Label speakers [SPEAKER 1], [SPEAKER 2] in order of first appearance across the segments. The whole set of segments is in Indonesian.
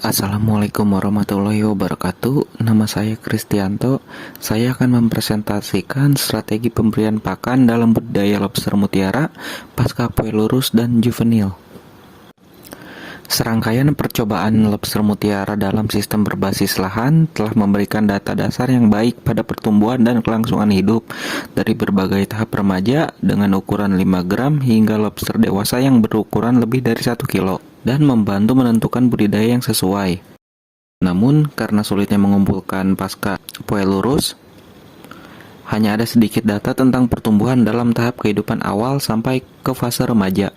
[SPEAKER 1] Assalamualaikum warahmatullahi wabarakatuh. Nama saya Kristianto. Saya akan mempresentasikan strategi pemberian pakan dalam budidaya lobster mutiara pasca kue lurus dan juvenil. Serangkaian percobaan lobster mutiara dalam sistem berbasis lahan telah memberikan data dasar yang baik pada pertumbuhan dan kelangsungan hidup dari berbagai tahap remaja dengan ukuran 5 gram hingga lobster dewasa yang berukuran lebih dari 1 kilo dan membantu menentukan budidaya yang sesuai. Namun, karena sulitnya mengumpulkan pasca kue lurus, hanya ada sedikit data tentang pertumbuhan dalam tahap kehidupan awal sampai ke fase remaja.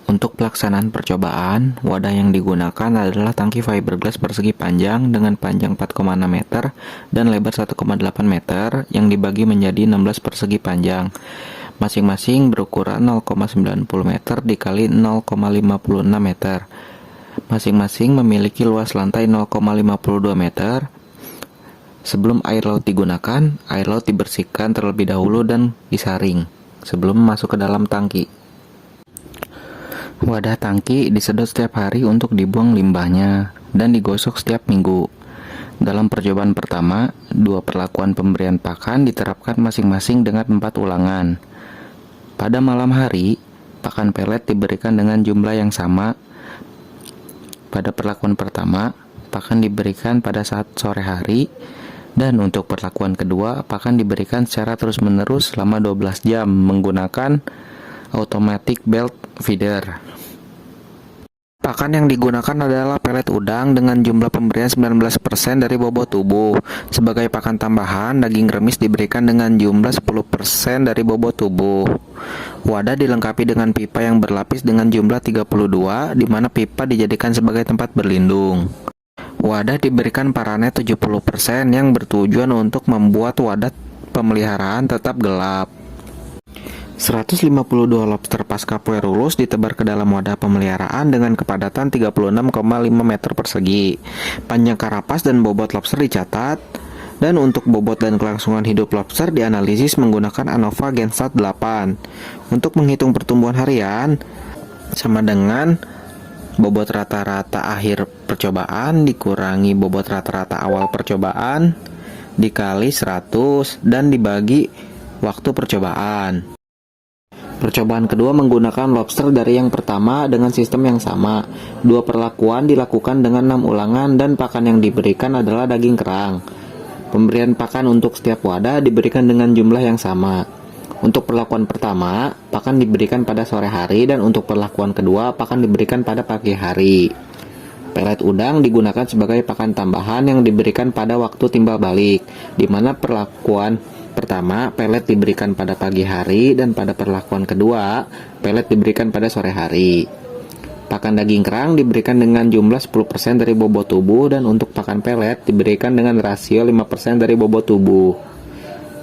[SPEAKER 1] Untuk pelaksanaan percobaan, wadah yang digunakan adalah tangki fiberglass persegi panjang dengan panjang 4,6 meter dan lebar 1,8 meter yang dibagi menjadi 16 persegi panjang. Masing-masing berukuran 0,90 meter dikali 0,56 meter. Masing-masing memiliki luas lantai 0,52 meter. Sebelum air laut digunakan, air laut dibersihkan terlebih dahulu dan disaring sebelum masuk ke dalam tangki. Wadah tangki disedot setiap hari untuk dibuang limbahnya dan digosok setiap minggu. Dalam percobaan pertama, 2 perlakuan pemberian pakan diterapkan masing-masing dengan 4 ulangan. Pada malam hari, pakan pelet diberikan dengan jumlah yang sama. Pada perlakuan pertama, pakan diberikan pada saat sore hari, dan untuk perlakuan kedua, pakan diberikan secara terus-menerus selama 12 jam menggunakan automatic belt feeder. Pakan yang digunakan adalah pelet udang dengan jumlah pemberian 19% dari bobot tubuh. Sebagai pakan tambahan, daging remis diberikan dengan jumlah 10% dari bobot tubuh. Wadah dilengkapi dengan pipa yang berlapis dengan jumlah 32, di mana pipa dijadikan sebagai tempat berlindung. Wadah diberikan paranet 70% yang bertujuan untuk membuat wadah pemeliharaan tetap gelap. 152 lobster pasca kue lurus ditebar ke dalam wadah pemeliharaan dengan kepadatan 36,5 meter persegi. Panjang karapas dan bobot lobster dicatat, dan untuk bobot dan kelangsungan hidup lobster dianalisis menggunakan ANOVA Genstat 8. Untuk menghitung pertumbuhan harian, sama dengan bobot rata-rata akhir percobaan dikurangi bobot rata-rata awal percobaan dikali 100 dan dibagi waktu percobaan. Percobaan kedua menggunakan lobster dari yang pertama dengan sistem yang sama. 2 perlakuan dilakukan dengan 6 ulangan dan pakan yang diberikan adalah daging kerang. Pemberian pakan untuk setiap wadah diberikan dengan jumlah yang sama. Untuk perlakuan pertama, pakan diberikan pada sore hari dan untuk perlakuan kedua, pakan diberikan pada pagi hari. Pelet udang digunakan sebagai pakan tambahan yang diberikan pada waktu timbal balik, di mana perlakuan pertama, pelet diberikan pada pagi hari dan pada perlakuan kedua, pelet diberikan pada sore hari. Pakan daging kerang diberikan dengan jumlah 10% dari bobot tubuh dan untuk pakan pelet diberikan dengan rasio 5% dari bobot tubuh.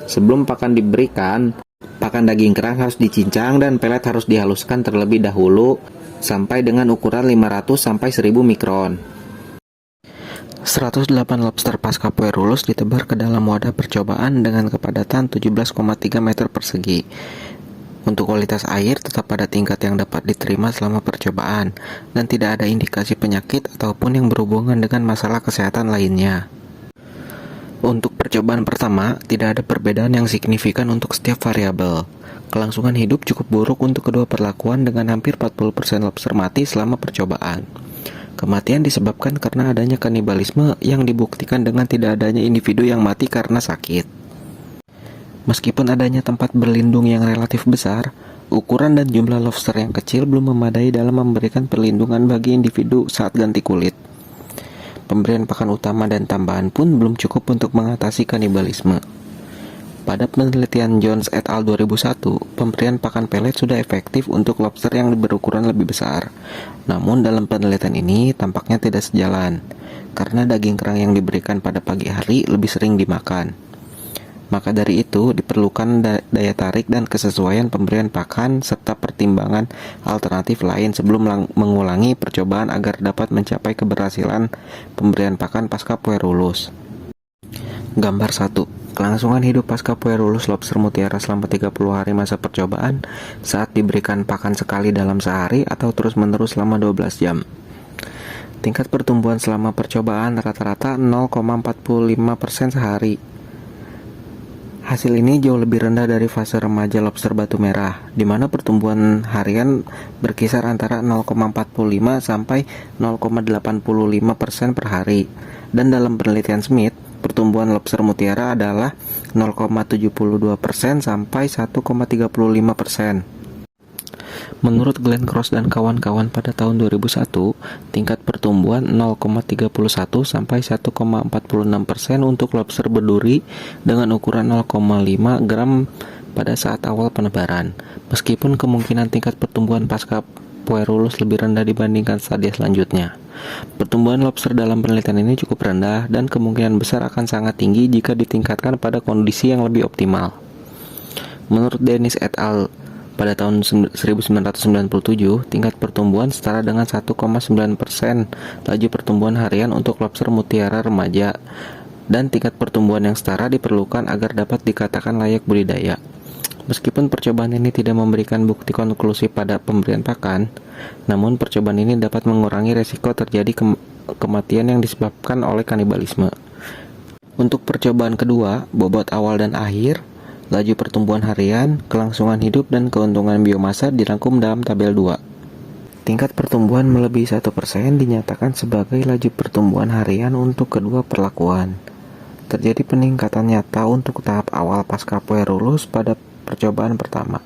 [SPEAKER 1] Sebelum pakan diberikan, pakan daging kerang harus dicincang dan pelet harus dihaluskan terlebih dahulu sampai dengan ukuran 500 sampai 1000 mikron. 108 lobster pasca kue lurus ditebar ke dalam wadah percobaan dengan kepadatan 17,3 meter persegi. Untuk kualitas air tetap pada tingkat yang dapat diterima selama percobaan dan tidak ada indikasi penyakit ataupun yang berhubungan dengan masalah kesehatan lainnya. Untuk percobaan pertama, tidak ada perbedaan yang signifikan untuk setiap variabel. Kelangsungan hidup cukup buruk untuk kedua perlakuan dengan hampir 40% lobster mati selama percobaan. Kematian disebabkan karena adanya kanibalisme yang dibuktikan dengan tidak adanya individu yang mati karena sakit. Meskipun adanya tempat berlindung yang relatif besar, ukuran dan jumlah lobster yang kecil belum memadai dalam memberikan perlindungan bagi individu saat ganti kulit. Pemberian pakan utama dan tambahan pun belum cukup untuk mengatasi kanibalisme. Pada penelitian Jones et al. 2001, pemberian pakan pelet sudah efektif untuk lobster yang berukuran lebih besar. Namun dalam penelitian ini tampaknya tidak sejalan, karena daging kerang yang diberikan pada pagi hari lebih sering dimakan. Maka dari itu diperlukan daya tarik dan kesesuaian pemberian pakan serta pertimbangan alternatif lain sebelum mengulangi percobaan agar dapat mencapai keberhasilan pemberian pakan pasca kue lurus. Gambar 1. Kelangsungan hidup pasca kue lurus lobster mutiara selama 30 hari masa percobaan saat diberikan pakan sekali dalam sehari atau terus-menerus selama 12 jam. Tingkat pertumbuhan selama percobaan rata-rata 0,45% sehari. Hasil ini jauh lebih rendah dari fase remaja lobster batu merah, di mana pertumbuhan harian berkisar antara 0,45 sampai 0,85% per hari. Dan dalam penelitian Smith, pertumbuhan lobster mutiara adalah 0,72% sampai 1,35%. Menurut Glenn Cross dan kawan-kawan pada tahun 2001, tingkat pertumbuhan 0,31 sampai 1,46% untuk lobster berduri dengan ukuran 0,5 gram pada saat awal penebaran. Meskipun kemungkinan tingkat pertumbuhan pasca Poerulus lebih rendah dibandingkan stadia selanjutnya. Pertumbuhan lobster dalam penelitian ini cukup rendah dan kemungkinan besar akan sangat tinggi jika ditingkatkan pada kondisi yang lebih optimal. Menurut Dennis et al. Pada tahun 1997, tingkat pertumbuhan setara dengan 1,9% laju pertumbuhan harian untuk lobster mutiara remaja, dan tingkat pertumbuhan yang setara diperlukan agar dapat dikatakan layak budidaya. Meskipun percobaan ini tidak memberikan bukti konklusif pada pemberian pakan, namun percobaan ini dapat mengurangi resiko terjadi kematian yang disebabkan oleh kanibalisme. Untuk percobaan kedua, bobot awal dan akhir, laju pertumbuhan harian, kelangsungan hidup, dan keuntungan biomasa dirangkum dalam tabel 2. Tingkat pertumbuhan melebihi 1% dinyatakan sebagai laju pertumbuhan harian untuk kedua perlakuan. Terjadi peningkatan nyata untuk tahap awal pasca Poerulus pada percobaan pertama.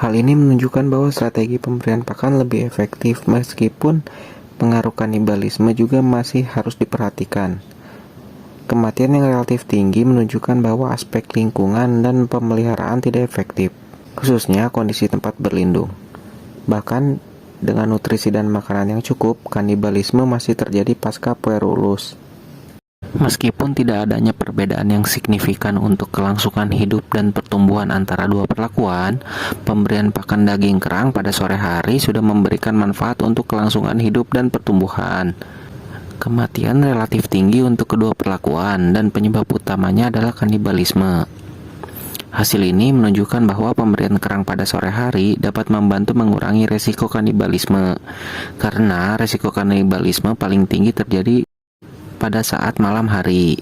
[SPEAKER 1] Hal ini menunjukkan bahwa strategi pemberian pakan lebih efektif meskipun pengaruh kanibalisme juga masih harus diperhatikan. Kematian yang relatif tinggi menunjukkan bahwa aspek lingkungan dan pemeliharaan tidak efektif, khususnya kondisi tempat berlindung. Bahkan dengan nutrisi dan makanan yang cukup, kanibalisme masih terjadi pasca Poerulus. Meskipun tidak adanya perbedaan yang signifikan untuk kelangsungan hidup dan pertumbuhan antara dua perlakuan, pemberian pakan daging kerang pada sore hari sudah memberikan manfaat untuk kelangsungan hidup dan pertumbuhan. Kematian relatif tinggi untuk kedua perlakuan dan penyebab utamanya adalah kanibalisme. Hasil ini menunjukkan bahwa pemberian kerang pada sore hari dapat membantu mengurangi resiko kanibalisme, karena resiko kanibalisme paling tinggi terjadi pada saat malam hari.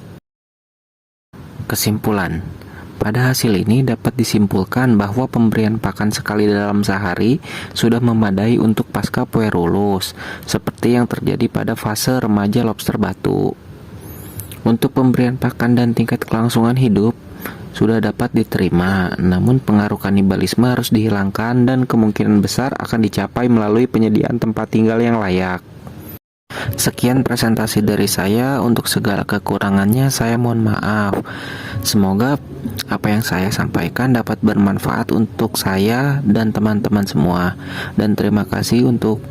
[SPEAKER 1] Kesimpulan: pada hasil ini dapat disimpulkan bahwa pemberian pakan sekali dalam sehari sudah memadai untuk pasca Poerulus, seperti yang terjadi pada fase remaja lobster batu. Untuk pemberian pakan dan tingkat kelangsungan hidup sudah dapat diterima, namun pengaruh kanibalisme harus dihilangkan dan kemungkinan besar akan dicapai melalui penyediaan tempat tinggal yang layak. Sekian presentasi dari saya. Untuk segala kekurangannya saya mohon maaf. Semoga apa yang saya sampaikan dapat bermanfaat untuk saya dan teman-teman semua. Dan terima kasih untuk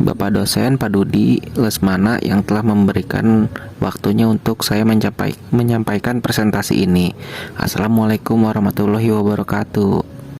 [SPEAKER 1] Bapak dosen Pak Dudi Lesmana yang telah memberikan waktunya untuk saya menyampaikan presentasi ini. Assalamualaikum warahmatullahi wabarakatuh.